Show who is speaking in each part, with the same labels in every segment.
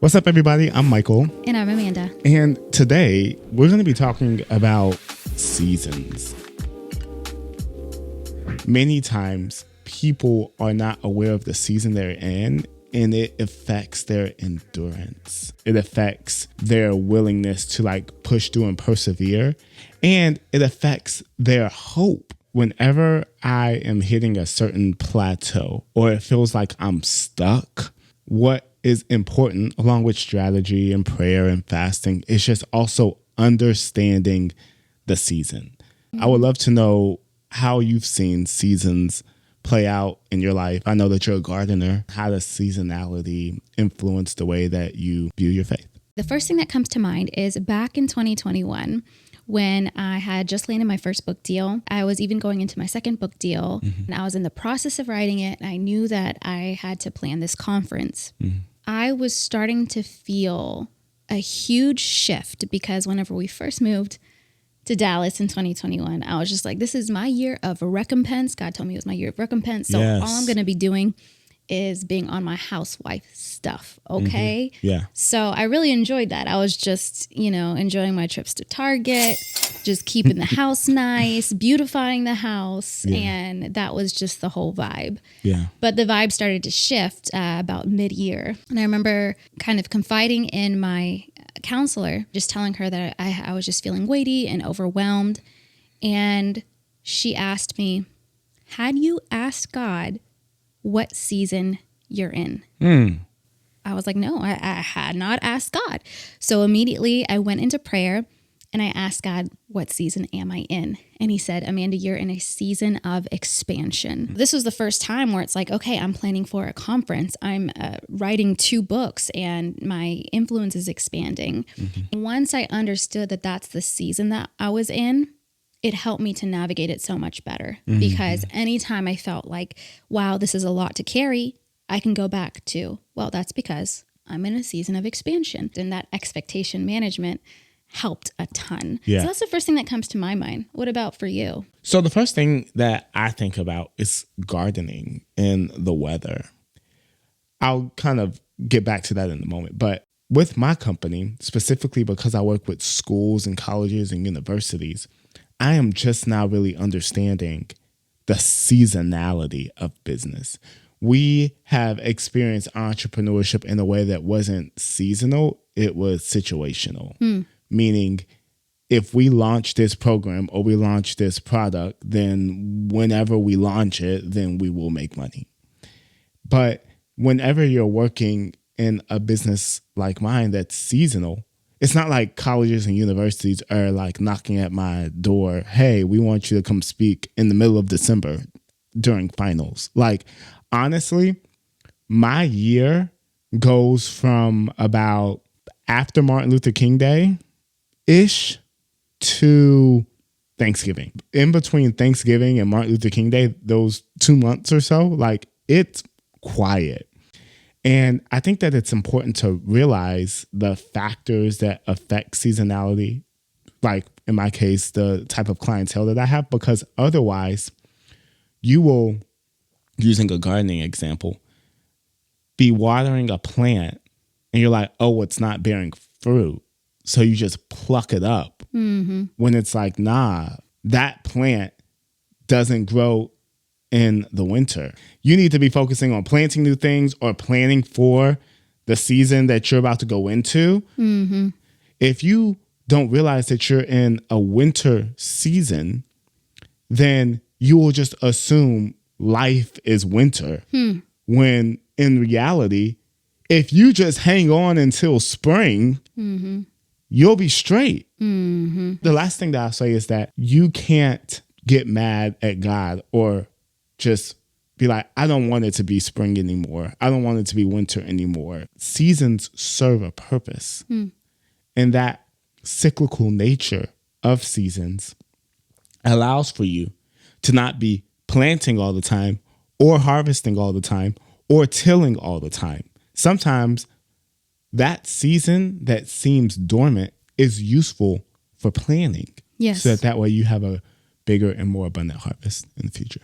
Speaker 1: What's up, everybody? I'm Michael.
Speaker 2: And I'm Amanda.
Speaker 1: And today we're going to be talking about seasons. Many times people are not aware of the season they're in, and it affects their endurance. It affects their willingness to push through and persevere. And it affects their hope. Whenever I am hitting a certain plateau or it feels like I'm stuck, what is important, along with strategy and prayer and fasting, is just also understanding the season. I would love to know how you've seen seasons play out in your life. I know that you're a gardener. How does seasonality influence the way that you view your faith?
Speaker 2: The first thing that comes to mind is back in 2021, when I had just landed my first book deal. I was even going into my second book deal, and I was in the process of writing it. And I knew that I had to plan this conference. I was starting to feel a huge shift because whenever we first moved to Dallas in 2021, I was just like, this is my year of recompense. God told me it was my year of recompense. So all I'm going to be doing is being on my housewife stuff. Okay.
Speaker 1: Yeah.
Speaker 2: So I really enjoyed that. I was just, enjoying my trips to Target, just keeping the house nice, beautifying the house. Yeah. And that was just the whole vibe.
Speaker 1: Yeah.
Speaker 2: But the vibe started to shift about mid-year. And I remember kind of confiding in my counselor, just telling her that I was just feeling weighty and overwhelmed. And she asked me, had you asked God what season you're in? I was like, no, I had not asked God. So immediately I went into prayer and I asked God, what season am I in? And he said, Amanda, you're in a season of expansion. This was the first time where it's like, okay, I'm planning for a conference. I'm writing 2 books and my influence is expanding. Once I understood that that's the season that I was in, it helped me to navigate it so much better because anytime I felt like, wow, this is a lot to carry, I can go back to, well, that's because I'm in a season of expansion. And that expectation management helped a ton. Yeah. So that's the first thing that comes to my mind. What about for you?
Speaker 1: So the first thing that I think about is gardening and the weather. I'll kind of get back to that in a moment. But with my company, specifically because I work with schools and colleges and universities, I am just now really understanding the seasonality of business. We have experienced entrepreneurship in a way that wasn't seasonal, it was situational. Meaning, if we launch this program or we launch this product, then whenever we launch it, then we will make money. But whenever you're working in a business like mine that's seasonal, it's not like colleges and universities are knocking at my door, hey, we want you to come speak in the middle of December during finals. Honestly, my year goes from about after Martin Luther King Day-ish to Thanksgiving. In between Thanksgiving and Martin Luther King Day, those 2 months or so, it's quiet. And I think that it's important to realize the factors that affect seasonality, in my case, the type of clientele that I have, because otherwise you will, using a gardening example, be watering a plant and you're like, oh, it's not bearing fruit. So you just pluck it up when it's nah, that plant doesn't grow in the winter. You need to be focusing on planting new things or planning for the season that you're about to go into. If you don't realize that you're in a winter season, then you will just assume life is winter. When in reality, if you just hang on until spring, you'll be straight. The last thing that I'll say is that you can't get mad at God or just be like, I don't want it to be spring anymore. I don't want it to be winter anymore. Seasons serve a purpose. And that cyclical nature of seasons allows for you to not be planting all the time or harvesting all the time or tilling all the time. Sometimes that season that seems dormant is useful for planning.
Speaker 2: Yes.
Speaker 1: So that way you have a bigger and more abundant harvest in the future.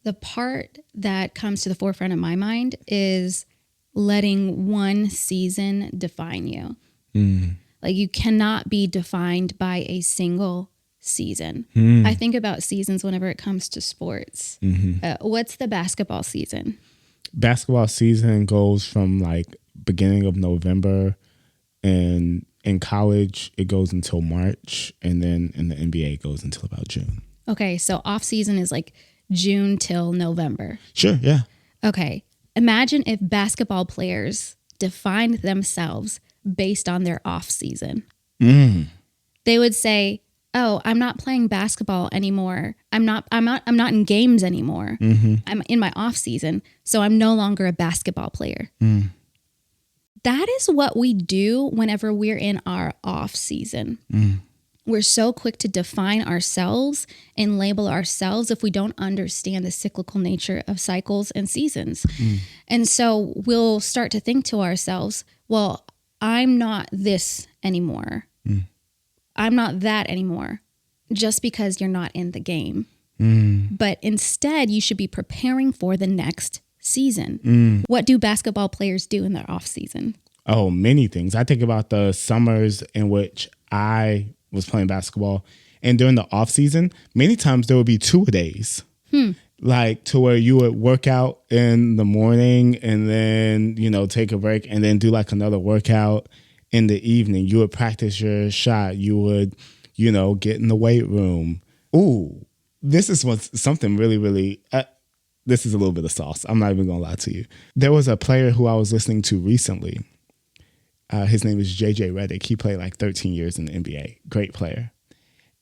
Speaker 2: The part that comes to the forefront of my mind is letting one season define you. Like you cannot be defined by a single season. I think about seasons whenever it comes to sports. What's the basketball season?
Speaker 1: Basketball season goes from like beginning of November, and in college it goes until March, and then in the NBA it goes until about June.
Speaker 2: Okay, so off season is like June till November.
Speaker 1: Sure, yeah.
Speaker 2: Okay, imagine if basketball players defined themselves based on their off season. They would say, "Oh, I'm not playing basketball anymore. I'm not in games anymore. I'm in my off season, so I'm no longer a basketball player." That is what we do whenever we're in our off season. We're so quick to define ourselves and label ourselves if we don't understand the cyclical nature of cycles and seasons. And so we'll start to think to ourselves, well, I'm not this anymore. I'm not that anymore, just because you're not in the game. But instead, you should be preparing for the next season. What do basketball players do in their off season?
Speaker 1: Oh, many things. I think about the summers in which I was playing basketball, and during the off season, many times there would be 2-a-days. Like to where you would work out in the morning and then, take a break and then do like another workout in the evening. You would practice your shot. You would, get in the weight room. Ooh, this is something really, really, this is a little bit of sauce. I'm not even going to lie to you. There was a player who I was listening to recently. His name is JJ Redick. He played like 13 years in the NBA. Great player.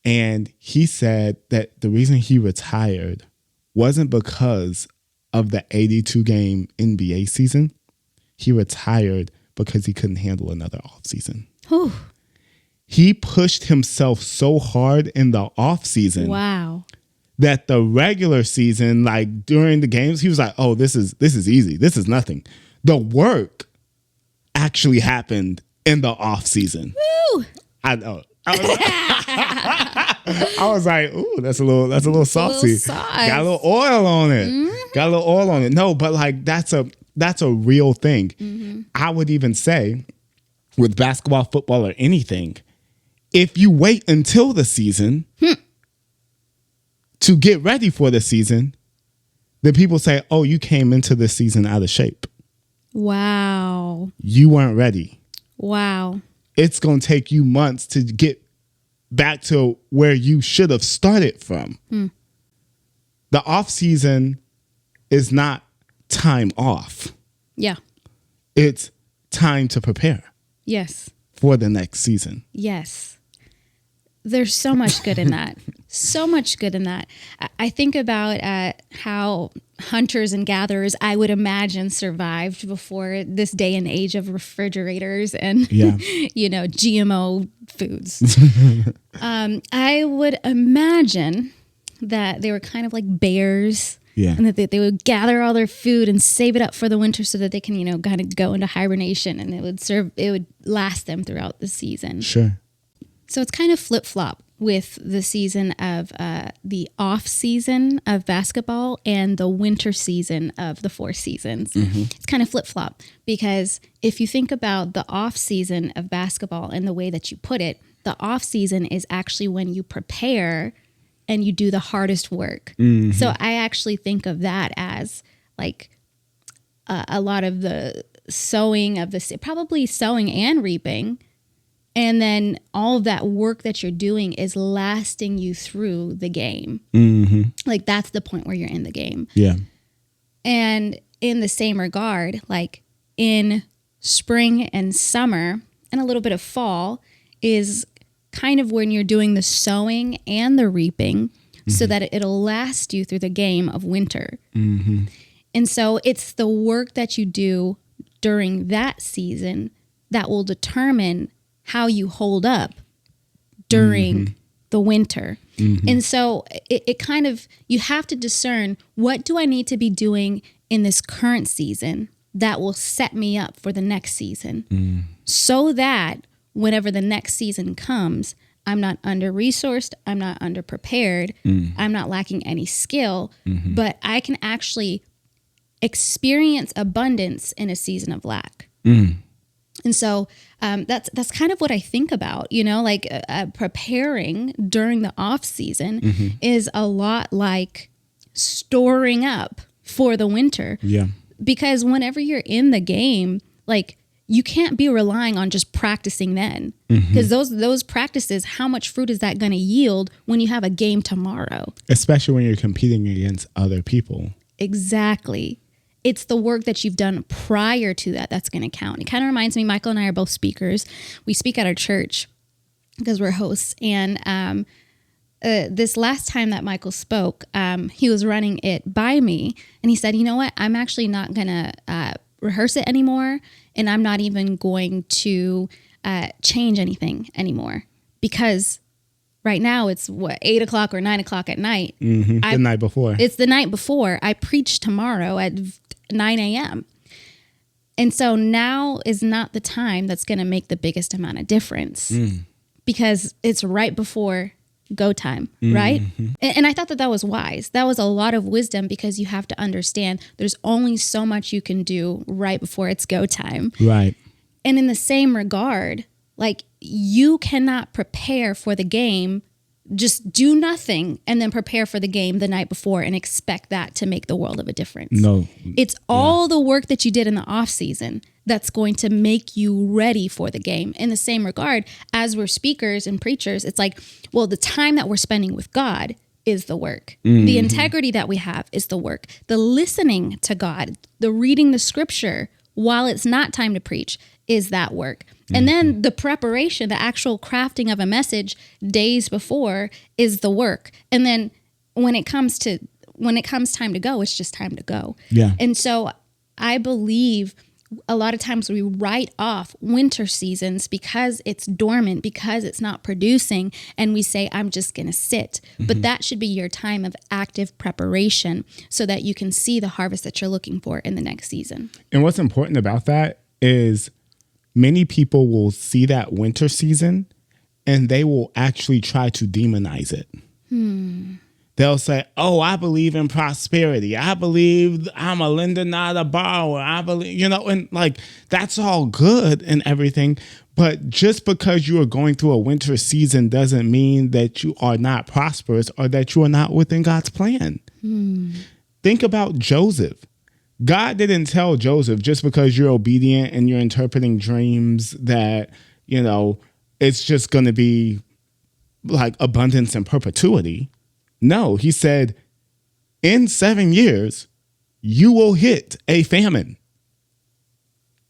Speaker 1: And he said that the reason he retired wasn't because of the 82-game NBA season. He retired because he couldn't handle another offseason. He pushed himself so hard in the offseason.
Speaker 2: Wow.
Speaker 1: That the regular season, like during the games, he was like, oh, this is easy. This is nothing. The work actually happened in the off season.
Speaker 2: Woo!
Speaker 1: I know. I was like, ooh, that's a little saucy. Got a little oil on it. No, but like that's a real thing. I would even say with basketball, football, or anything, if you wait until the season to get ready for the season, then people say, oh, you came into the season out of shape.
Speaker 2: Wow.
Speaker 1: You weren't ready.
Speaker 2: Wow.
Speaker 1: It's going to take you months to get back to where you should have started from. The off season is not time off.
Speaker 2: Yeah.
Speaker 1: It's time to prepare.
Speaker 2: Yes.
Speaker 1: For the next season.
Speaker 2: Yes. There's so much good in that. So much good in that. I think about how hunters and gatherers, I would imagine, survived before this day and age of refrigerators and, GMO foods. I would imagine that they were kind of like bears. Yeah. And that they would gather all their food and save it up for the winter so that they can, kind of go into hibernation, and it would last them throughout the season.
Speaker 1: Sure.
Speaker 2: So it's kind of flip-flop with the season of the off season of basketball and the winter season of the 4 seasons. It's kind of flip-flop because if you think about the off season of basketball and the way that you put it, the off season is actually when you prepare and you do the hardest work. So I actually think of that as like a lot of the sowing of probably sowing and reaping. And then all of that work that you're doing is lasting you through the game. Like that's the point where you're in the game.
Speaker 1: Yeah.
Speaker 2: And in the same regard, like in spring and summer and a little bit of fall is kind of when you're doing the sowing and the reaping so that it'll last you through the game of winter. And so it's the work that you do during that season that will determine how you hold up during the winter. And so it kind of, you have to discern, what do I need to be doing in this current season that will set me up for the next season so that whenever the next season comes, I'm not under-resourced, I'm not under-prepared, I'm not lacking any skill, but I can actually experience abundance in a season of lack. And so that's kind of what I think about, like preparing during the off season is a lot like storing up for the winter.
Speaker 1: Yeah.
Speaker 2: Because whenever you're in the game, like you can't be relying on just practicing then, because those practices, how much fruit is that going to yield when you have a game tomorrow?
Speaker 1: Especially when you're competing against other people.
Speaker 2: Exactly. It's the work that you've done prior to that that's going to count. It kind of reminds me, Michael and I are both speakers. We speak at our church because we're hosts. And this last time that Michael spoke, he was running it by me. And he said, you know what? I'm actually not going to rehearse it anymore. And I'm not even going to change anything anymore. Because right now it's 8 o'clock or 9 o'clock at night.
Speaker 1: The night before.
Speaker 2: It's the night before. I preach tomorrow at 9 a.m. And so now is not the time that's going to make the biggest amount of difference because it's right before go time, right? And I thought that was wise. That was a lot of wisdom because you have to understand there's only so much you can do right before it's go time.
Speaker 1: Right.
Speaker 2: And in the same regard, like you cannot prepare for the game, just do nothing and then prepare for the game the night before and expect that to make the world of a difference.
Speaker 1: No.
Speaker 2: It's all the work that you did in the off season that's going to make you ready for the game. In the same regard, as we're speakers and preachers, it's like, well, the time that we're spending with God is the work. The integrity that we have is the work. The listening to God, the reading the scripture while it's not time to preach is that work. And then the preparation, the actual crafting of a message days before is the work. And then when it comes time to go, it's just time to go.
Speaker 1: Yeah.
Speaker 2: And so I believe a lot of times we write off winter seasons because it's dormant, because it's not producing, and we say, I'm just going to sit. But that should be your time of active preparation so that you can see the harvest that you're looking for in the next season.
Speaker 1: And what's important about that is many people will see that winter season and they will actually try to demonize it. They'll say, oh, I believe in prosperity. I believe I'm a lender, not a borrower. I believe, and like that's all good and everything. But just because you are going through a winter season doesn't mean that you are not prosperous or that you are not within God's plan. Think about Joseph. God didn't tell Joseph just because you're obedient and you're interpreting dreams that, it's just going to be like abundance and perpetuity. No, he said, in 7 years, you will hit a famine.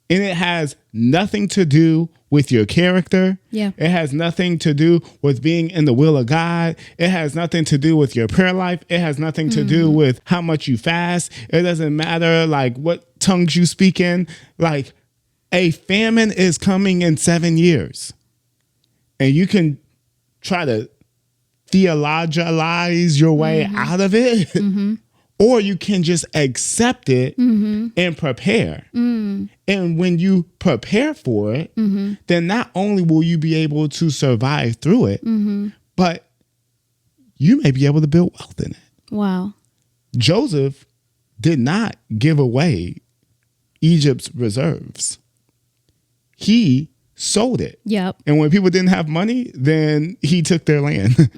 Speaker 1: And it has nothing to do with your character.
Speaker 2: Yeah.
Speaker 1: It has nothing to do with being in the will of God. It has nothing to do with your prayer life. It has nothing to do with how much you fast. It doesn't matter like what tongues you speak in. Like a famine is coming in 7 years. And you can try to theologize your way out of it, or you can just accept it and prepare. And when you prepare for it, then not only will you be able to survive through it, but you may be able to build wealth in it.
Speaker 2: Wow.
Speaker 1: Joseph did not give away Egypt's reserves. He sold it.
Speaker 2: Yep.
Speaker 1: And when people didn't have money, then he took their land.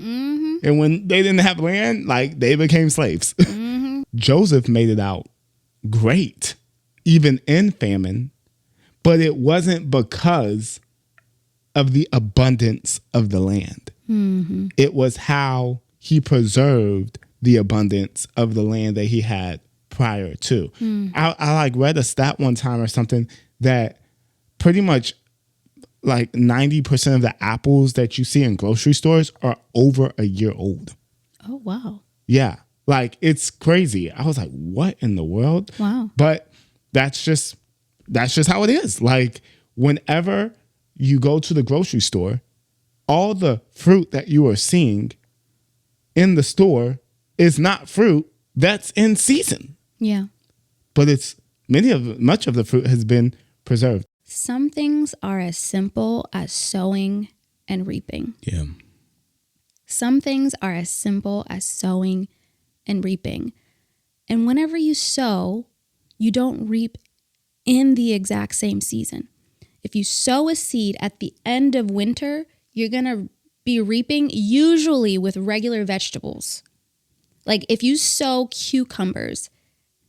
Speaker 1: And when they didn't have land, like they became slaves. Joseph made it out great, even in famine, but it wasn't because of the abundance of the land. It was how he preserved the abundance of the land that he had prior to. I like read a stat one time or something that pretty much like 90% of the apples that you see in grocery stores are over a year old.
Speaker 2: Oh, wow.
Speaker 1: Yeah. Like it's crazy. I was like, what in the world?
Speaker 2: Wow.
Speaker 1: But that's just how it is. Like whenever you go to the grocery store, all the fruit that you are seeing in the store is not fruit that's in season.
Speaker 2: Yeah.
Speaker 1: But much of the fruit has been preserved.
Speaker 2: Some things are as simple as sowing and reaping.
Speaker 1: Yeah.
Speaker 2: Some things are as simple as sowing and reaping. And whenever you sow, you don't reap in the exact same season. If you sow a seed at the end of winter, you're going to be reaping usually with regular vegetables. Like if you sow cucumbers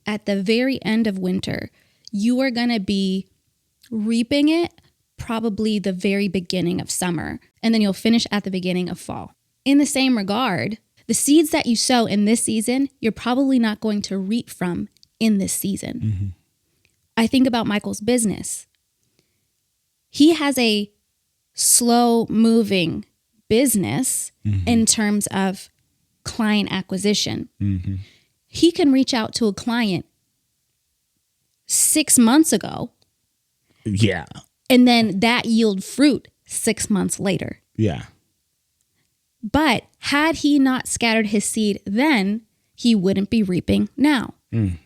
Speaker 2: at the very end of winter, you are going to be reaping it probably the very beginning of summer, and then you'll finish at the beginning of fall. In the same regard, the seeds that you sow in this season, you're probably not going to reap from in this season. Mm-hmm. I think about Michael's business. He has a slow moving business in terms of client acquisition. Mm-hmm. He can reach out to a client 6 months ago.
Speaker 1: Yeah.
Speaker 2: And then that yield fruit 6 months later.
Speaker 1: Yeah.
Speaker 2: But had he not scattered his seed then, he wouldn't be reaping now. Mm.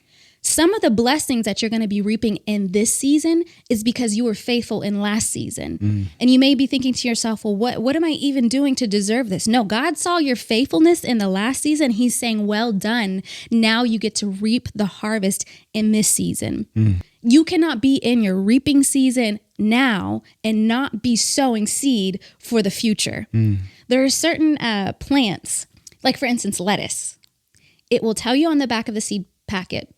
Speaker 2: Some of the blessings that you're going to be reaping in this season is because you were faithful in last season. Mm. And you may be thinking to yourself, well, what am I even doing to deserve this? No, God saw your faithfulness in the last season. He's saying, well done. Now you get to reap the harvest in this season. Mm. You cannot be in your reaping season now and not be sowing seed for the future. Mm. There are certain plants, like for instance, lettuce. It will tell you on the back of the seed packet,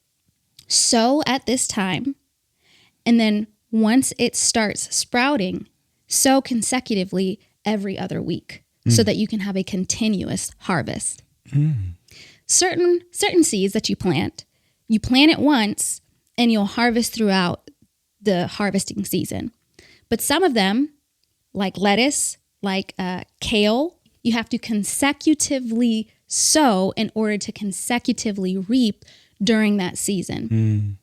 Speaker 2: sow at this time, and then once it starts sprouting, sow consecutively every other week so that you can have a continuous harvest. Mm. Certain seeds that you plant it once and you'll harvest throughout the harvesting season. But some of them, like lettuce, like kale, you have to consecutively sow in order to consecutively reap during that season. Mm.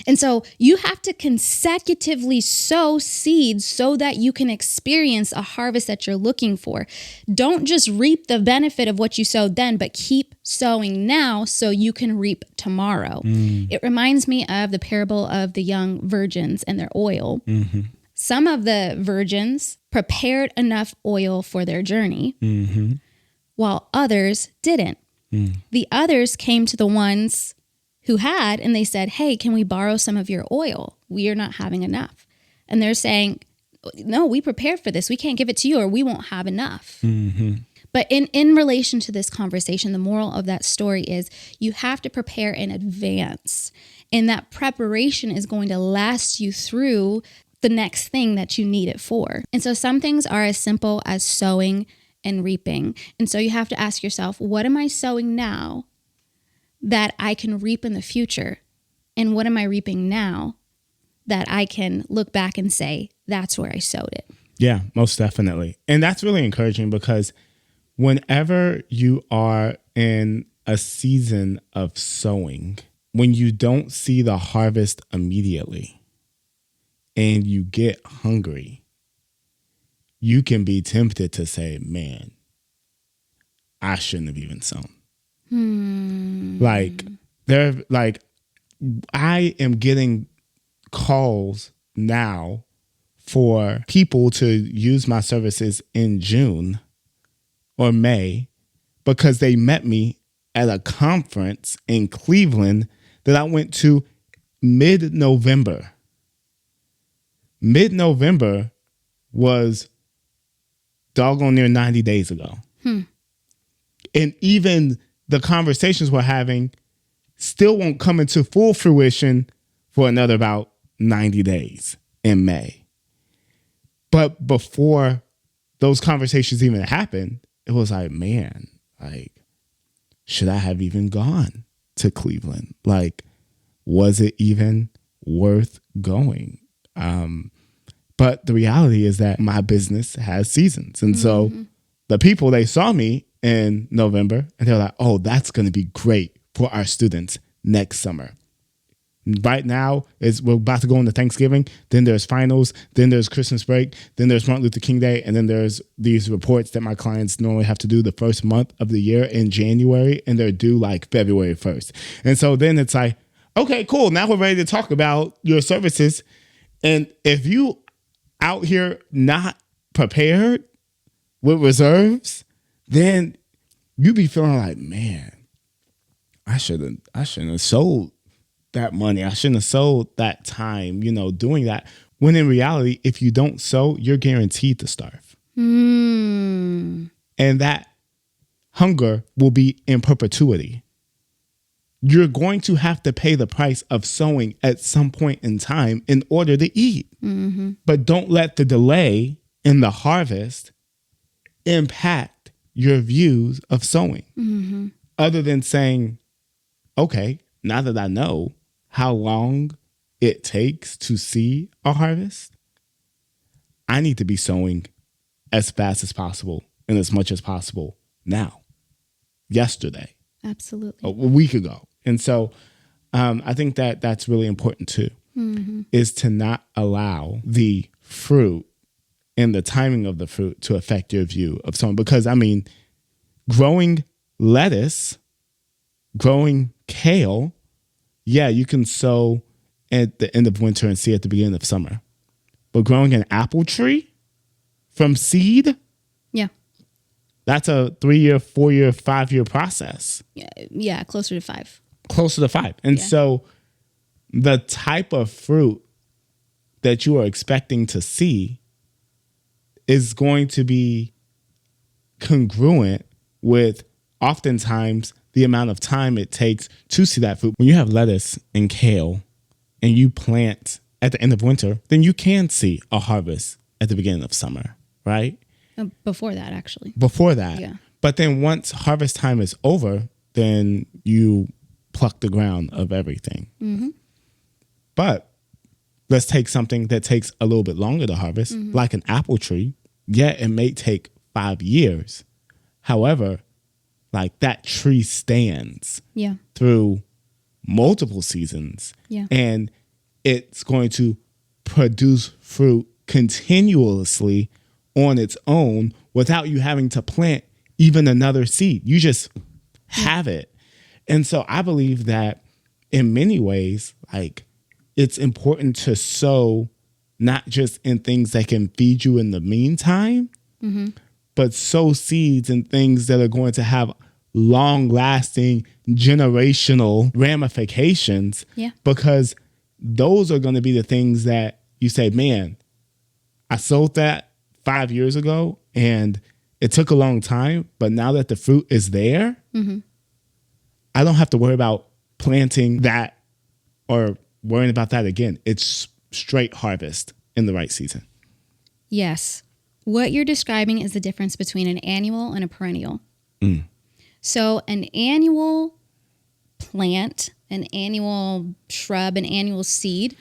Speaker 2: And so you have to consecutively sow seeds so that you can experience a harvest that you're looking for. Don't just reap the benefit of what you sowed then, but keep sowing now so you can reap tomorrow. Mm. It reminds me of the parable of the young virgins and their oil. Mm-hmm. Some of the virgins prepared enough oil for their journey, mm-hmm. while others didn't. Mm. The others came to the ones who had, and they said, hey, can we borrow some of your oil? We are not having enough. And they're saying, no, we prepared for this. We can't give it to you or we won't have enough. Mm-hmm. But in relation to this conversation, the moral of that story is you have to prepare in advance. And that preparation is going to last you through the next thing that you need it for. And so some things are as simple as sowing and reaping. And so you have to ask yourself, what am I sowing now that I can reap in the future? And what am I reaping now that I can look back and say, that's where I sowed it?
Speaker 1: Yeah, most definitely. And that's really encouraging because whenever you are in a season of sowing, when you don't see the harvest immediately and you get hungry, you can be tempted to say, man, I shouldn't have even sown. I am getting calls now for people to use my services in June or May because they met me at a conference in Cleveland that I went to mid-November. Mid-November was doggone near 90 days ago. And even the conversations we're having still won't come into full fruition for another about 90 days in May. But before those conversations even happened, it was like, man, should I have even gone to Cleveland? Was it even worth going? But the reality is that my business has seasons. And so the people, they saw me in November and they're like, oh, that's going to be great for our students next summer. Right now, we're about to go into Thanksgiving. Then there's finals. Then there's Christmas break. Then there's Martin Luther King Day. And then there's these reports that my clients normally have to do the first month of the year in January. And they're due February 1st. And so then it's like, okay, cool. Now we're ready to talk about your services. And if you out here not prepared with reserves, then you be feeling like, man, I shouldn't have sold that money. I shouldn't have sold that time, doing that. When in reality, if you don't sow, you're guaranteed to starve. And that hunger will be in perpetuity. You're going to have to pay the price of sowing at some point in time in order to eat. But don't let the delay in the harvest impact your views of sowing. Other than saying, okay, now that I know how long it takes to see a harvest, I need to be sowing as fast as possible and as much as possible now, yesterday,
Speaker 2: Absolutely.
Speaker 1: a week ago. And so I think that that's really important too, is to not allow the fruit and the timing of the fruit to affect your view of sowing. Because, growing lettuce, growing kale, yeah, you can sow at the end of winter and see at the beginning of summer. But growing an apple tree from seed,
Speaker 2: Yeah.
Speaker 1: that's a 3-year, 4-year, 5-year process.
Speaker 2: Yeah. Closer to 5.
Speaker 1: Closer to 5. And so the type of fruit that you are expecting to see is going to be congruent with oftentimes the amount of time it takes to see that fruit. When you have lettuce and kale and you plant at the end of winter, then you can see a harvest at the beginning of summer, right?
Speaker 2: Before that, actually.
Speaker 1: Before that.
Speaker 2: Yeah.
Speaker 1: But then once harvest time is over, then you pluck the ground of everything. But let's take something that takes a little bit longer to harvest, like an apple tree. Yeah, it may take 5 years. However, like that tree stands through multiple seasons.
Speaker 2: Yeah.
Speaker 1: And it's going to produce fruit continuously on its own without you having to plant even another seed. You just have it. And so I believe that in many ways, like, it's important to sow not just in things that can feed you in the meantime, but sow seeds in things that are going to have long-lasting generational ramifications.
Speaker 2: Yeah.
Speaker 1: Because those are going to be the things that you say, man, I sowed that 5 years ago and it took a long time, but now that the fruit is there, I don't have to worry about planting that or worrying about that again. It's straight harvest in the right season.
Speaker 2: Yes. What you're describing is the difference between an annual and a perennial. So an annual plant, an annual shrub, an annual seed,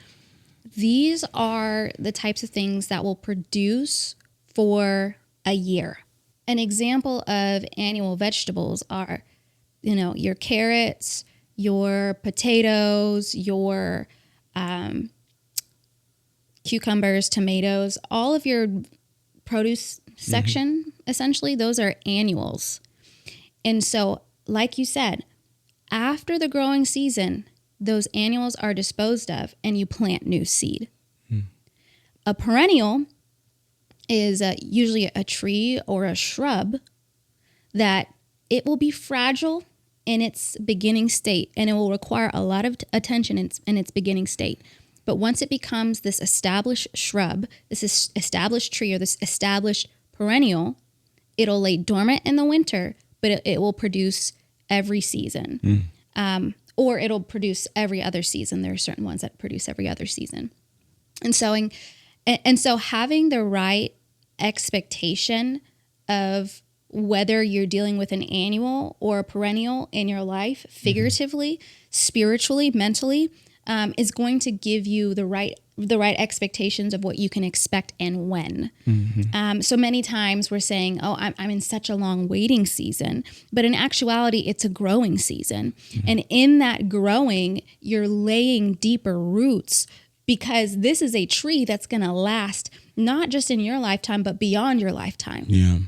Speaker 2: these are the types of things that will produce for a year. An example of annual vegetables are, your carrots, your potatoes, your cucumbers, tomatoes, all of your produce section, essentially, those are annuals. And so, like you said, after the growing season, those annuals are disposed of and you plant new seed. A perennial is usually a tree or a shrub that it will be fragile in its beginning state and it will require a lot of attention in its beginning state. But once it becomes this established shrub, this established tree or this established perennial, it'll lay dormant in the winter, but it will produce every season. Or it'll produce every other season. There are certain ones that produce every other season. And so having the right expectation of whether you're dealing with an annual or a perennial in your life, figuratively, spiritually, mentally, is going to give you the right expectations of what you can expect and when. So many times we're saying, oh, I'm in such a long waiting season, but in actuality, it's a growing season. And in that growing, you're laying deeper roots because this is a tree that's going to last not just in your lifetime, but beyond your lifetime.
Speaker 1: Yeah.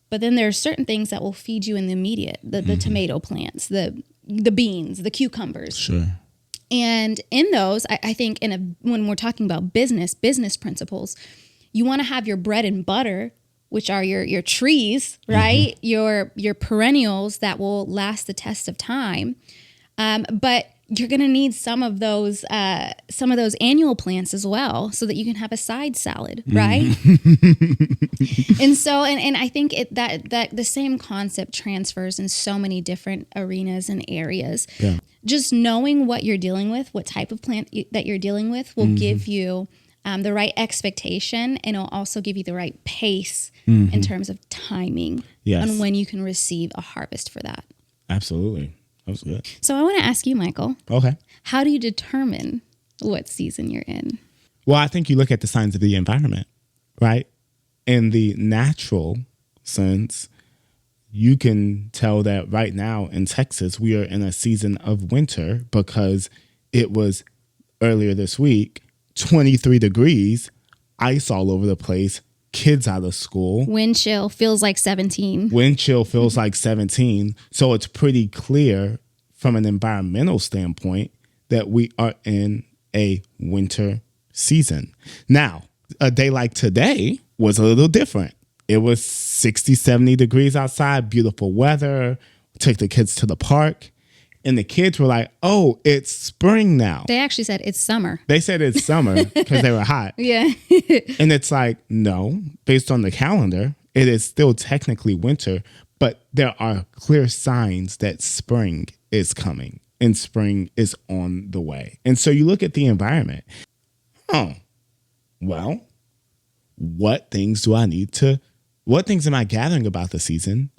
Speaker 2: But then there are certain things that will feed you in the immediate, the tomato plants, the beans, the cucumbers.
Speaker 1: Sure.
Speaker 2: And in those, I think when we're talking about business principles, you want to have your bread and butter, which are your trees, right? Your perennials that will last the test of time. But you're going to need some of those annual plants as well, so that you can have a side salad, right? And so, and I think that the same concept transfers in so many different arenas and areas.
Speaker 1: Yeah.
Speaker 2: Just knowing what you're dealing with, what type of plant that you're dealing with, will give you the right expectation, and it'll also give you the right pace in terms of timing on when you can receive a harvest for that.
Speaker 1: Absolutely. That was good.
Speaker 2: So I want to ask you, Michael.
Speaker 1: Okay.
Speaker 2: How do you determine what season you're in?
Speaker 1: Well, I think you look at the signs of the environment, right? In the natural sense, you can tell that right now in Texas, we are in a season of winter because it was earlier this week, 23 degrees, ice all over the place, kids out of school.
Speaker 2: Wind chill feels like 17.
Speaker 1: Wind chill feels like 17. So it's pretty clear from an environmental standpoint that we are in a winter season. Now, a day like today was a little different. It was 60, 70 degrees outside, beautiful weather, took the kids to the park. And the kids were like, oh, it's spring now.
Speaker 2: They actually said it's summer.
Speaker 1: They said it's summer because they were hot.
Speaker 2: Yeah.
Speaker 1: And it's like, no, based on the calendar, it is still technically winter, but there are clear signs that spring is coming and spring is on the way. And so you look at the environment. Oh, well, what things am I gathering about the season?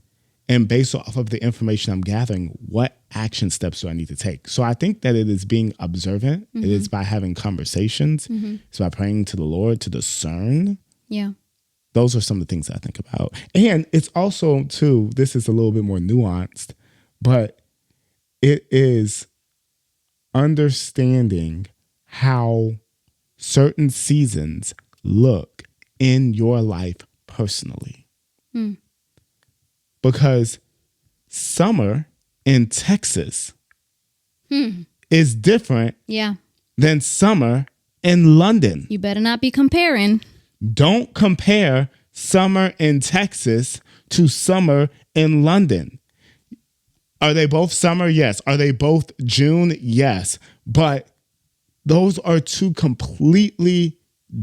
Speaker 1: And based off of the information I'm gathering, what action steps do I need to take? So I think that it is being observant. It is by having conversations. It's by praying to the Lord to discern.
Speaker 2: Yeah.
Speaker 1: Those are some of the things I think about. And it's also, too, this is a little bit more nuanced, but it is understanding how certain seasons look in your life personally. Because summer in Texas is different than summer in London.
Speaker 2: You better not be comparing.
Speaker 1: Don't compare summer in Texas to summer in London. Are they both summer? Yes. Are they both June? Yes. But those are two completely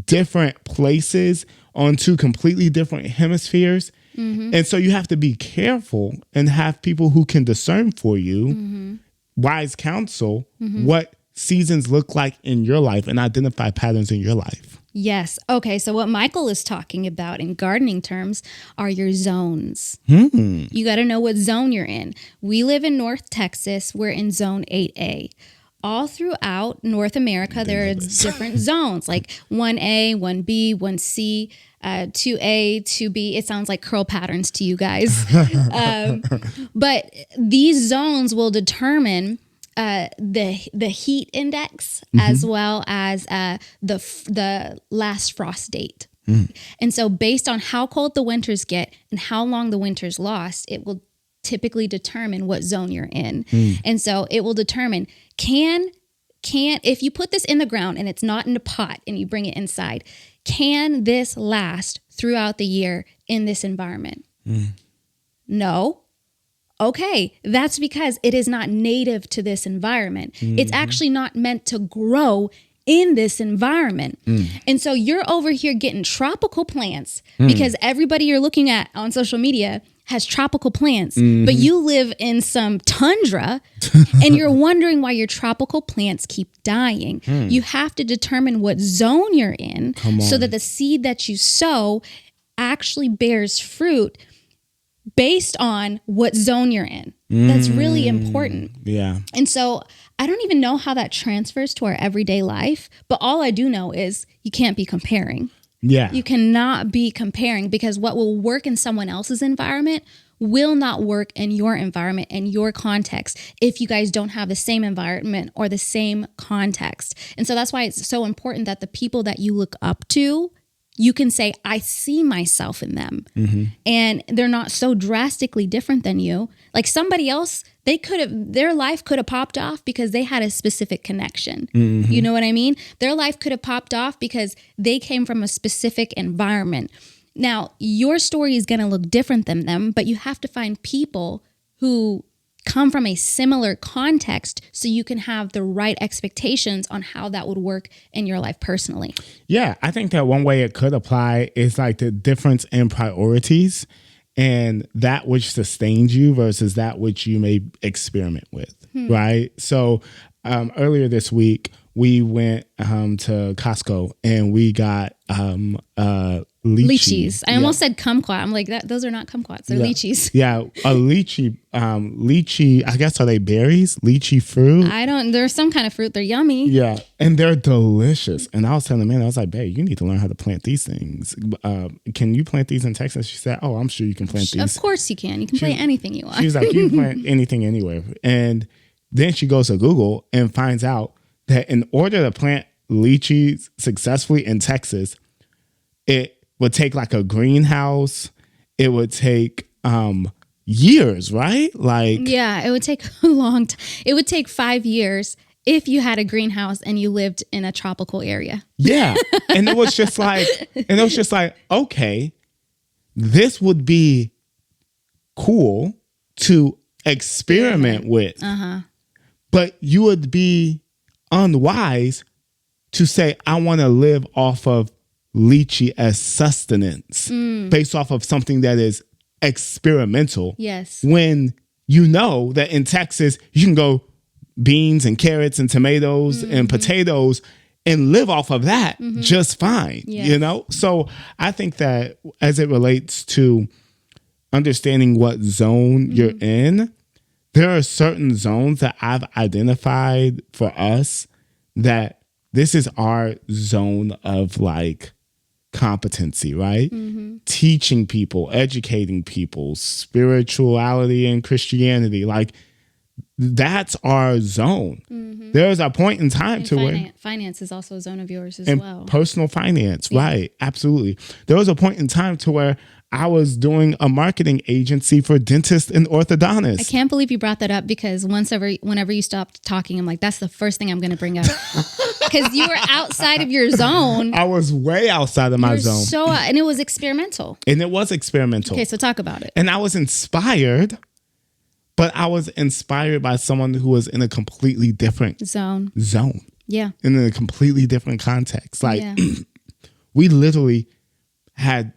Speaker 1: different places on two completely different hemispheres. And so you have to be careful and have people who can discern for you, wise counsel, what seasons look like in your life and identify patterns in your life.
Speaker 2: Yes. Okay. So what Michael is talking about in gardening terms are your zones. You got to know what zone you're in. We live in North Texas. We're in zone 8A. All throughout North America, there are different zones, like 1A, 1B, 1C, 2A, 2B. It sounds like curl patterns to you guys. But these zones will determine the heat index as well as the last frost date. And so based on how cold the winters get and how long the winters last, it will typically determine what zone you're in. And so it will determine, if you put this in the ground and it's not in a pot and you bring it inside, can this last throughout the year in this environment? No. Okay, that's because it is not native to this environment. It's actually not meant to grow in this environment. And so you're over here getting tropical plants because everybody you're looking at on social media has tropical plants, but you live in some tundra and you're wondering why your tropical plants keep dying. You have to determine what zone you're in so that the seed that you sow actually bears fruit based on what zone you're in. That's really important.
Speaker 1: Yeah.
Speaker 2: And so I don't even know how that transfers to our everyday life, but all I do know is you can't be comparing.
Speaker 1: Yeah.
Speaker 2: You cannot be comparing, because what will work in someone else's environment will not work in your environment and your context if you guys don't have the same environment or the same context. And so that's why it's so important that the people that you look up to, you can say, I see myself in them. And they're not so drastically different than you. Like somebody else, their life could have popped off because they had a specific connection. You know what I mean? Their life could have popped off because they came from a specific environment. Now, your story is going to look different than them, but you have to find people who come from a similar context so you can have the right expectations on how that would work in your life personally.
Speaker 1: Yeah, I think that one way it could apply is like the difference in priorities and that which sustains you versus that which you may experiment with, right? So earlier this week, we went to Costco and we got
Speaker 2: Lychees. I almost said kumquat. I'm like, those are not kumquats. They're lychees.
Speaker 1: Yeah, a lychee. I guess, are they berries? Lychee fruit?
Speaker 2: There's some kind of fruit. They're yummy.
Speaker 1: Yeah, and they're delicious. And I was telling the man, I was like, babe, you need to learn how to plant these things. Can you plant these in Texas? She said, oh, I'm sure you can plant these.
Speaker 2: Of course you can. You can plant anything you want.
Speaker 1: She was like, you can plant anything anywhere. And then she goes to Google and finds out that in order to plant lychees successfully in Texas, it would take like a greenhouse. It would take years, right? Like,
Speaker 2: yeah, it would take a long time. It would take 5 years if you had a greenhouse and you lived in a tropical area.
Speaker 1: Yeah. And it was just like, okay, this would be cool to experiment with. But you would be unwise to say, I want to live off of lychee as sustenance based off of something that is experimental.
Speaker 2: Yes.
Speaker 1: When you know that in Texas, you can go beans and carrots and tomatoes and potatoes and live off of that just fine, you know? So I think that as it relates to understanding what zone you're in, there are certain zones that I've identified for us that this is our zone of like competency, right? Teaching people, educating people, spirituality and Christianity, like that's our zone. There's a point in time
Speaker 2: and
Speaker 1: to where
Speaker 2: finance is also a zone of yours as
Speaker 1: and
Speaker 2: well.
Speaker 1: Personal finance, right? Absolutely. There was a point in time to where I was doing a marketing agency for dentists and orthodontists.
Speaker 2: I can't believe you brought that up because whenever you stopped talking, I'm like, that's the first thing I'm going to bring up. Because you were outside of your zone.
Speaker 1: I was way outside of my zone.
Speaker 2: And it was experimental.
Speaker 1: Okay,
Speaker 2: so talk about it.
Speaker 1: And I was inspired, but I was inspired by someone who was in a completely different zone.
Speaker 2: Yeah.
Speaker 1: In a completely different context. Like we literally had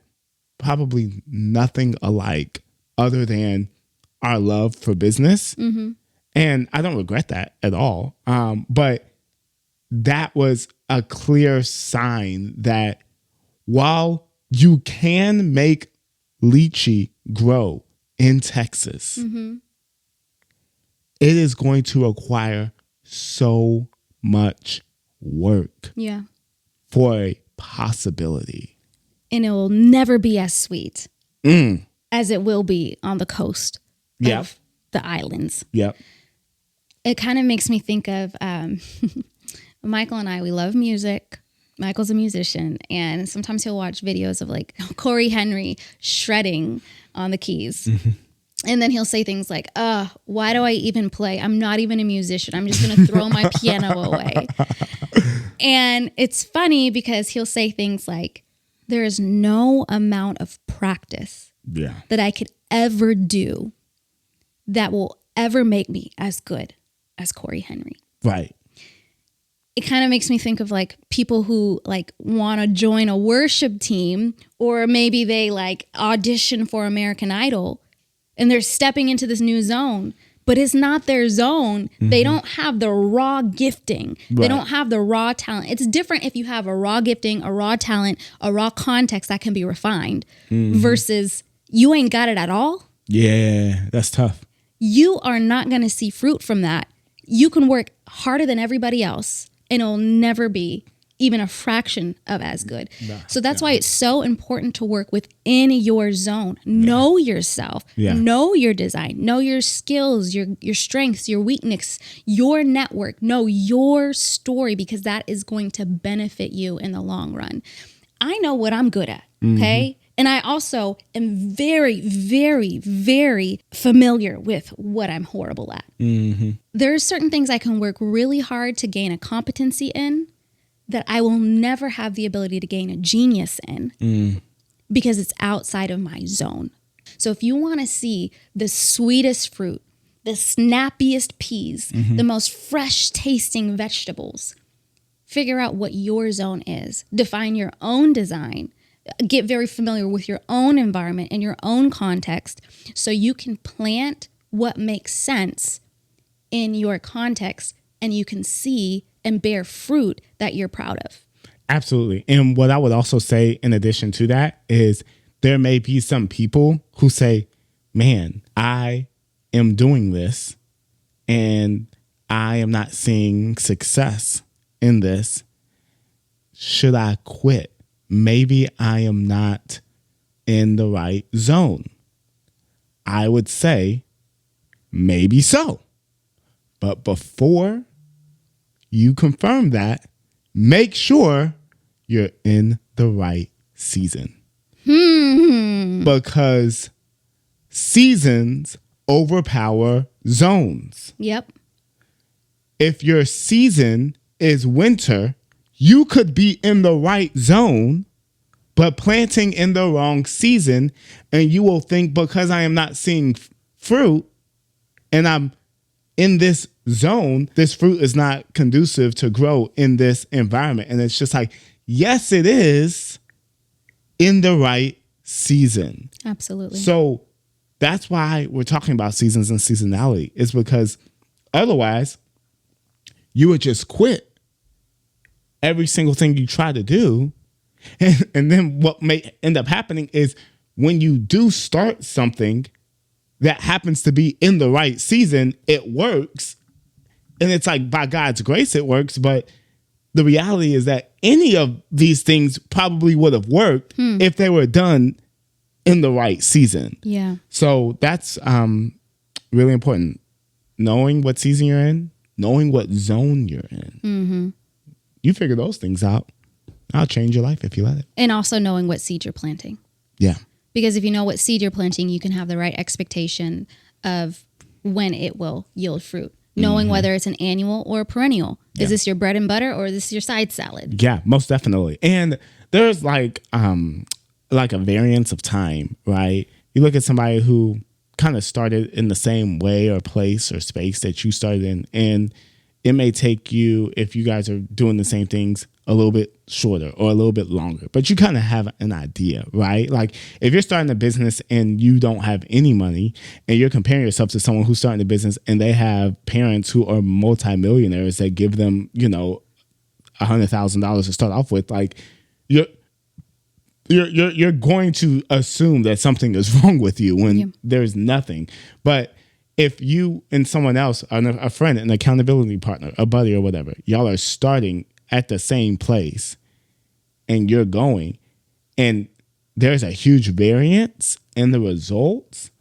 Speaker 1: probably nothing alike other than our love for business. And I don't regret that at all. But that was a clear sign that while you can make lychee grow in Texas, it is going to require so much work for a possibility.
Speaker 2: And it will never be as sweet as it will be on the coast of the islands. It kind of makes me think of Michael and I, we love music. Michael's a musician, and sometimes he'll watch videos of like Corey Henry shredding on the keys. And then he'll say things like, why do I even play? I'm not even a musician. I'm just going to throw my piano away. And it's funny because he'll say things like, there is no amount of practice that I could ever do that will ever make me as good as Corey Henry.
Speaker 1: Right.
Speaker 2: It kind of makes me think of like people who like want to join a worship team, or maybe they like audition for American Idol and they're stepping into this new zone, but it's not their zone. They don't have the raw gifting. They don't have the raw talent. It's different if you have a raw gifting, a raw talent, a raw context that can be refined versus you ain't got it at all.
Speaker 1: Yeah, that's tough.
Speaker 2: You are not going to see fruit from that. You can work harder than everybody else and it'll never be even a fraction of as good. So that's why it's so important to work within your zone. Know yourself, know your design, know your skills, your strengths, your weakness, your network, know your story, because that is going to benefit you in the long run. I know what I'm good at, okay? And I also am very, very, very familiar with what I'm horrible at. There are certain things I can work really hard to gain a competency in that I will never have the ability to gain a genius in because it's outside of my zone. So if you want to see the sweetest fruit, the snappiest peas, the most fresh tasting vegetables. Figure out what your zone is. Define your own design. Get very familiar with your own environment and your own context so you can plant what makes sense in your context and you can see and bear fruit that you're proud of.
Speaker 1: Absolutely. And what I would also say in addition to that is there may be some people who say, man, I am doing this and I am not seeing success in this. Should I quit? Maybe I am not in the right zone. I would say maybe so. But before you confirm that, make sure you're in the right season. Because seasons overpower zones.
Speaker 2: Yep.
Speaker 1: If your season is winter, you could be in the right zone, but planting in the wrong season, and you will think because I am not seeing fruit and I'm in this zone, this fruit is not conducive to grow in this environment. And it's just like, yes, it is in the right season.
Speaker 2: Absolutely.
Speaker 1: So that's why we're talking about seasons and seasonality, is because otherwise you would just quit every single thing you try to do. And then what may end up happening is when you do start something that happens to be in the right season, it works. And it's like by God's grace, it works. But the reality is that any of these things probably would have worked if they were done in the right season.
Speaker 2: Yeah.
Speaker 1: So that's really important. Knowing what season you're in, knowing what zone you're in. Mm-hmm. You figure those things out. I'll change your life if you let it.
Speaker 2: And also knowing what seed you're planting.
Speaker 1: Yeah.
Speaker 2: Because if you know what seed you're planting, you can have the right expectation of when it will yield fruit. Knowing whether it's an annual or a perennial. Yeah. Is this your bread and butter or is this your side salad?
Speaker 1: Yeah, most definitely. And there's like a variance of time, right? You look at somebody who kind of started in the same way or place or space that you started in, and it may take you, if you guys are doing the same things, a little bit shorter or a little bit longer, but you kind of have an idea, right? Like if you're starting a business and you don't have any money and you're comparing yourself to someone who's starting a business and they have parents who are multimillionaires that give them, $100,000 to start off with, like you're going to assume that something is wrong with you when there's nothing. But if you and someone else, a friend, an accountability partner, a buddy or whatever, y'all are starting at the same place and you're going and there's a huge variance in the results,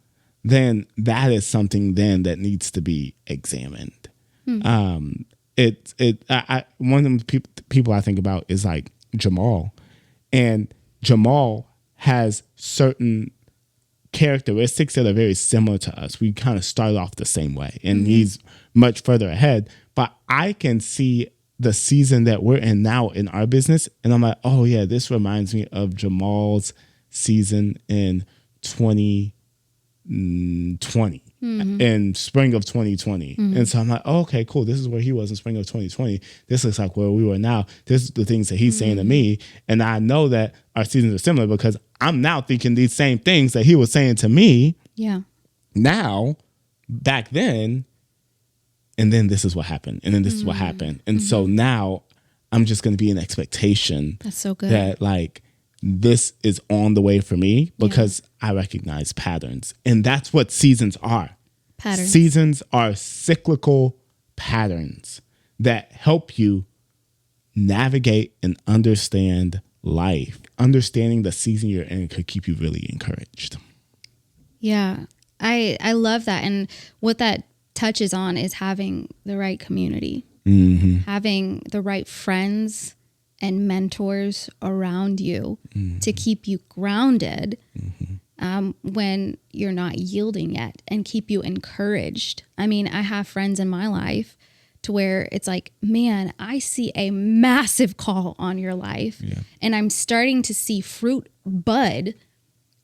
Speaker 1: then that is something then that needs to be examined. One of the people I think about is like Jamal, and Jamal has certain characteristics that are very similar to us. We kind of start off the same way and he's much further ahead, but I can see the season that we're in now in our business. And I'm like, oh yeah, this reminds me of Jamal's season in 2020, in spring of 2020. And so I'm like, oh, okay, cool. This is where he was in spring of 2020. This looks like where we were now. This is the things that he's saying to me. And I know that our seasons are similar because I'm now thinking these same things that he was saying to me.
Speaker 2: Yeah.
Speaker 1: Now, back then, and then this is what happened. And then this is what happened. And so now I'm just going to be in expectation.
Speaker 2: That's so good.
Speaker 1: That like this is on the way for me because I recognize patterns. And that's what seasons are.
Speaker 2: Patterns.
Speaker 1: Seasons are cyclical patterns that help you navigate and understand life. Understanding the season you're in could keep you really encouraged.
Speaker 2: Yeah, I love that. And what that touches on is having the right community, having the right friends and mentors around you to keep you grounded when you're not yielding yet and keep you encouraged. I mean, I have friends in my life to where it's like, man, I see a massive call on your life and I'm starting to see fruit bud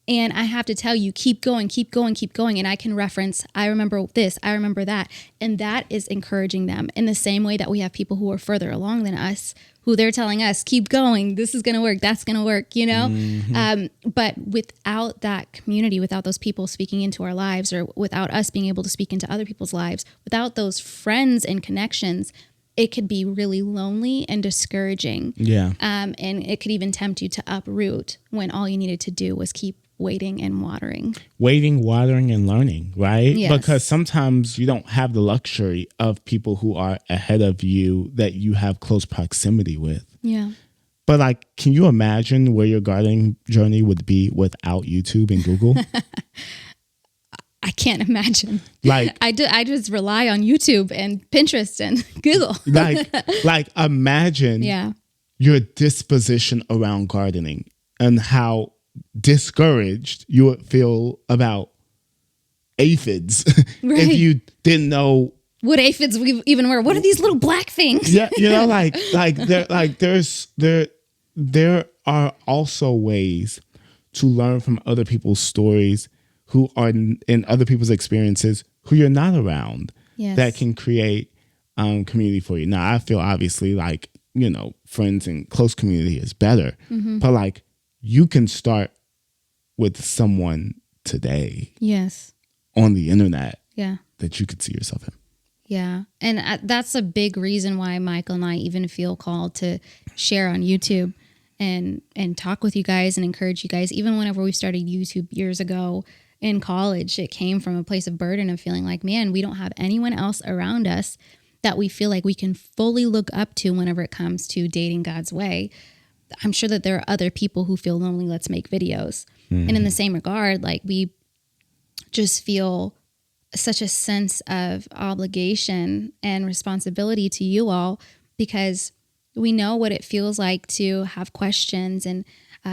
Speaker 2: And I have to tell you, keep going, keep going, keep going. And I can reference, I remember this, I remember that. And that is encouraging them in the same way that we have people who are further along than us, who they're telling us, keep going, this is going to work, that's going to work, you know? But without that community, without those people speaking into our lives, or without us being able to speak into other people's lives, without those friends and connections, it could be really lonely and discouraging.
Speaker 1: Yeah.
Speaker 2: And it could even tempt you to uproot when all you needed to do was keep waiting and watering.
Speaker 1: Waiting, watering, and learning, right?
Speaker 2: Yes.
Speaker 1: Because sometimes you don't have the luxury of people who are ahead of you that you have close proximity with.
Speaker 2: Yeah.
Speaker 1: But like, can you imagine where your gardening journey would be without YouTube and Google?
Speaker 2: I can't imagine.
Speaker 1: Like,
Speaker 2: I just rely on YouTube and Pinterest and Google.
Speaker 1: like imagine your disposition around gardening and how discouraged you would feel about aphids if you didn't know
Speaker 2: what aphids we even were. What are these little black things?
Speaker 1: Yeah, you know, there are also ways to learn from other people's stories who are in other people's experiences who you're not around.
Speaker 2: Yes.
Speaker 1: That can create community for you. Now, I feel obviously like, you know, friends and close community is better, but like, you can start with someone today.
Speaker 2: Yes.
Speaker 1: On the internet.
Speaker 2: Yeah.
Speaker 1: That you could see yourself in.
Speaker 2: Yeah. And that's a big reason why Michael and I even feel called to share on YouTube and talk with you guys and encourage you guys. Even whenever we started YouTube years ago in college, it came from a place of burden of feeling like, man, we don't have anyone else around us that we feel like we can fully look up to whenever it comes to dating God's way. I'm sure that there are other people who feel lonely. Let's make videos. And in the same regard, like, we just feel such a sense of obligation and responsibility to you all, because we know what it feels like to have questions and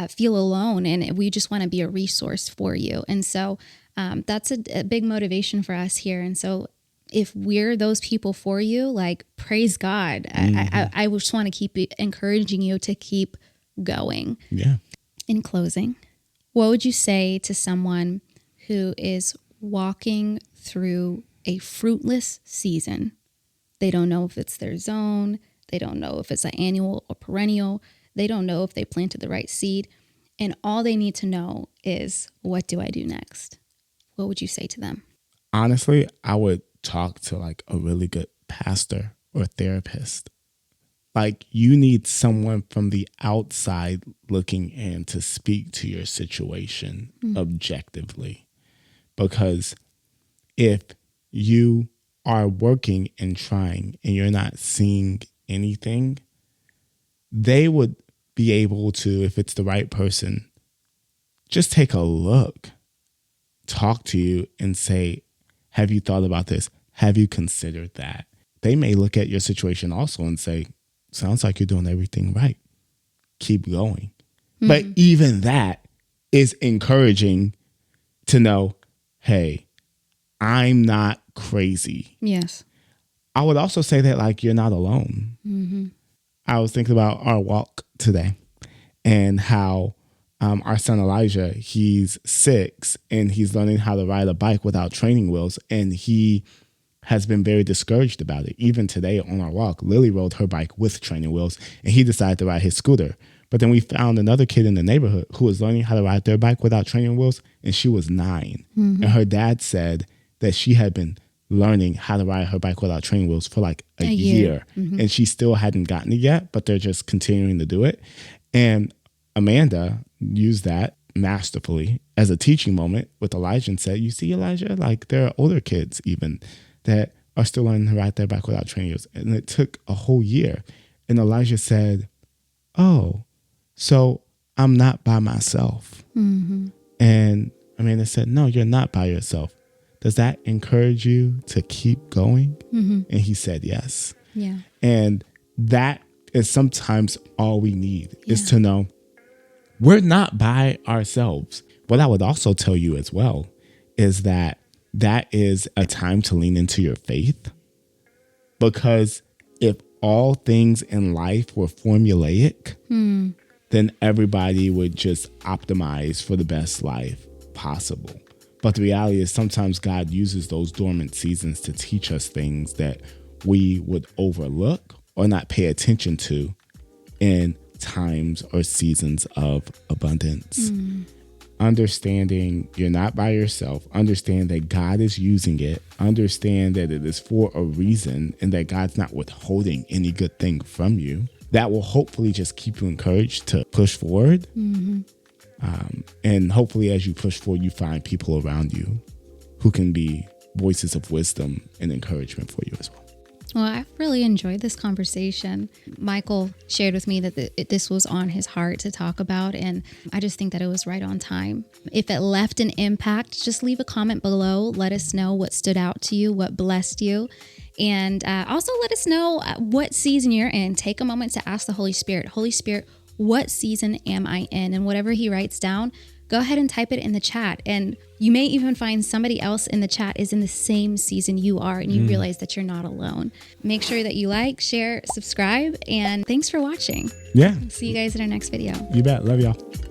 Speaker 2: feel alone. And we just want to be a resource for you. And so that's a big motivation for us here. And so if we're those people for you, like, praise God. I just want to keep encouraging you to keep going.
Speaker 1: Yeah.
Speaker 2: In closing, what would you say to someone who is walking through a fruitless season? They don't know if it's their zone. They don't know if it's an annual or perennial. They don't know if they planted the right seed. And all they need to know is, what do I do next? What would you say to them?
Speaker 1: Honestly, I would talk to like a really good pastor or therapist. Like, you need someone from the outside looking in to speak to your situation objectively. Because if you are working and trying and you're not seeing anything, they would be able to, if it's the right person, just take a look, talk to you and say, have you thought about this? Have you considered that? They may look at your situation also and say, sounds like you're doing everything right. Keep going. But even that is encouraging to know, hey, I'm not crazy.
Speaker 2: Yes.
Speaker 1: I would also say that, like, you're not alone. I was thinking about our walk today and how our son Elijah, he's 6 and he's learning how to ride a bike without training wheels. And he has been very discouraged about it. Even today on our walk, Lily rode her bike with training wheels and he decided to ride his scooter. But then we found another kid in the neighborhood who was learning how to ride their bike without training wheels, and she was 9. And her dad said that she had been learning how to ride her bike without training wheels for like a year. And she still hadn't gotten it yet, but they're just continuing to do it. And Amanda used that masterfully as a teaching moment with Elijah and said, you see, Elijah, like, there are older kids even that are still learning to ride their bike without training wheels. And it took a whole year. And Elijah said, oh, so I'm not by myself. And Amanda said, no, you're not by yourself. Does that encourage you to keep going? And he said, yes.
Speaker 2: Yeah.
Speaker 1: And that is sometimes all we need is to know we're not by ourselves. What I would also tell you as well is that is a time to lean into your faith, because if all things in life were formulaic, then everybody would just optimize for the best life possible. But the reality is sometimes God uses those dormant seasons to teach us things that we would overlook or not pay attention to in times or seasons of abundance. Understanding you're not by yourself, understand that God is using it, understand that it is for a reason and that God's not withholding any good thing from you. That will hopefully just keep you encouraged to push forward. And hopefully as you push forward, you find people around you who can be voices of wisdom and encouragement for you as well.
Speaker 2: Well, I've really enjoyed this conversation. Michael shared with me that this was on his heart to talk about, and I just think that it was right on time. If it left an impact, just leave a comment below. Let us know what stood out to you, what blessed you, and also let us know what season you're in. Take a moment to ask the Holy Spirit, Holy Spirit, what season am I in? And whatever he writes down, go ahead and type it in the chat. And you may even find somebody else in the chat is in the same season you are, and you realize that you're not alone. Make sure that you like, share, subscribe, and thanks for watching.
Speaker 1: Yeah.
Speaker 2: See you guys in our next video.
Speaker 1: You bet. Love y'all.